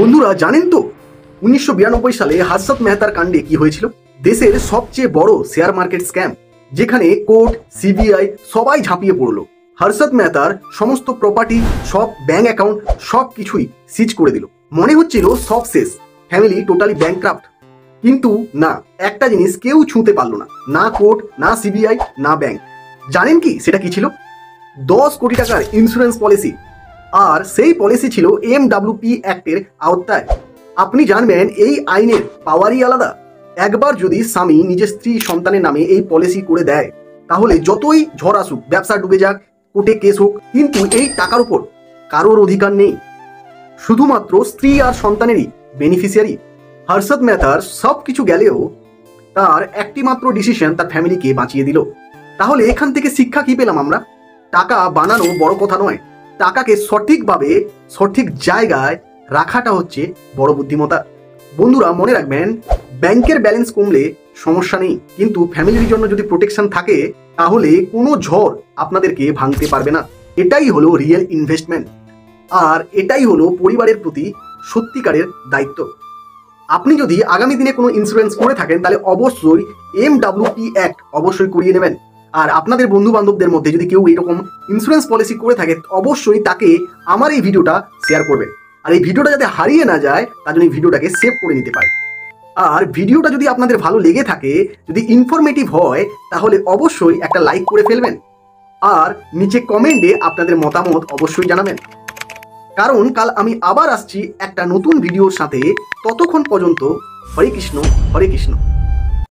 বন্ধুরা জানেন তো 1992 সালে হর্ষদ মেহতার কাণ্ডে কি হয়েছিল? দেশের সবচেয়ে বড় শেয়ার মার্কেট স্ক্যাম, যেখানে কোর্ট, সিবিআই সবাই ঝাঁপিয়ে পড়লো। হর্ষদ মেহতার সমস্ত প্রপার্টি, সব ব্যাংক অ্যাকাউন্ট সব কিছুই সিজ করে দিল। মনে হচ্ছিল সব শেষ, ফ্যামিলি টোটালি ব্যাংকরাপ্ট। কিন্তু না, একটা জিনিস কেউ ছুঁতে পারলো না, না কোর্ট, না সিবিআই, না ব্যাংক। জানেন কি সেটা কি ছিল? 10 কোটি টাকার ইন্স্যুরেন্স পলিসি। আর সেই পলিসি ছিল MWP অ্যাক্টের আওতায়। আপনি জানবেন এই আইনের পাওয়ারই আলাদা। একবার যদি স্বামী নিজের স্ত্রী সন্তানের নামে এই পলিসি করে দেয়, তাহলে যতই ঝড় আসুক, ব্যবসা ডুবে যাক, কোর্টে কেস হোক, কিন্তু এই টাকার উপর কারোর অধিকার নেই। শুধুমাত্র স্ত্রী আর সন্তানেরই বেনিফিশিয়ারি। হর্ষদ মেহতার সব কিছু গেলেও তার একটি মাত্র ডিসিশন তার ফ্যামিলিকে বাঁচিয়ে দিল। তাহলে এখান থেকে শিক্ষা কি পেলাম আমরা? টাকা বানানো বড় কথা নয়, টাকাকে সঠিকভাবে সঠিক জায়গায় রাখাটা হচ্ছে বড় বুদ্ধিমত্তা। বন্ধুরা মনে রাখবেন, ব্যাংকের ব্যালেন্স কমলে সমস্যা নেই, কিন্তু ফ্যামিলির জন্য যদি প্রোটেকশন থাকে, তাহলে কোনো ঝড় আপনাদেরকে ভাঙতে পারবে না। এটাই হলো রিয়েল ইনভেস্টমেন্ট, আর এটাই হলো পরিবারের প্রতি সত্যিকারের দায়িত্ব। আপনি যদি আগামী দিনে কোনো ইন্স্যুরেন্স করে থাকেন, তাহলে অবশ্যই MWP অ্যাক্ট অবশ্যই করিয়ে নেবেন। আর আপনাদের বন্ধু বান্ধবদের মধ্যে যদি কেউ এরকম ইন্স্যুরেন্স পলিসি করে থাকে, অবশ্যই তাকে আমার এই ভিডিওটা শেয়ার করবেন। আর এই ভিডিওটা যাতে হারিয়ে না যায়, তার জন্য এই ভিডিওটাকে সেভ করে নিতে পারে। আর ভিডিওটা যদি আপনাদের ভালো লেগে থাকে, যদি ইনফরমেটিভ হয়, তাহলে অবশ্যই একটা লাইক করে ফেলবেন। আর নিচে কমেন্টে আপনাদের মতামত অবশ্যই জানাবেন, কারণ কাল আমি আবার আসছি একটা নতুন ভিডিওর সাথে। ততক্ষণ পর্যন্ত হরে কৃষ্ণ, হরে কৃষ্ণ।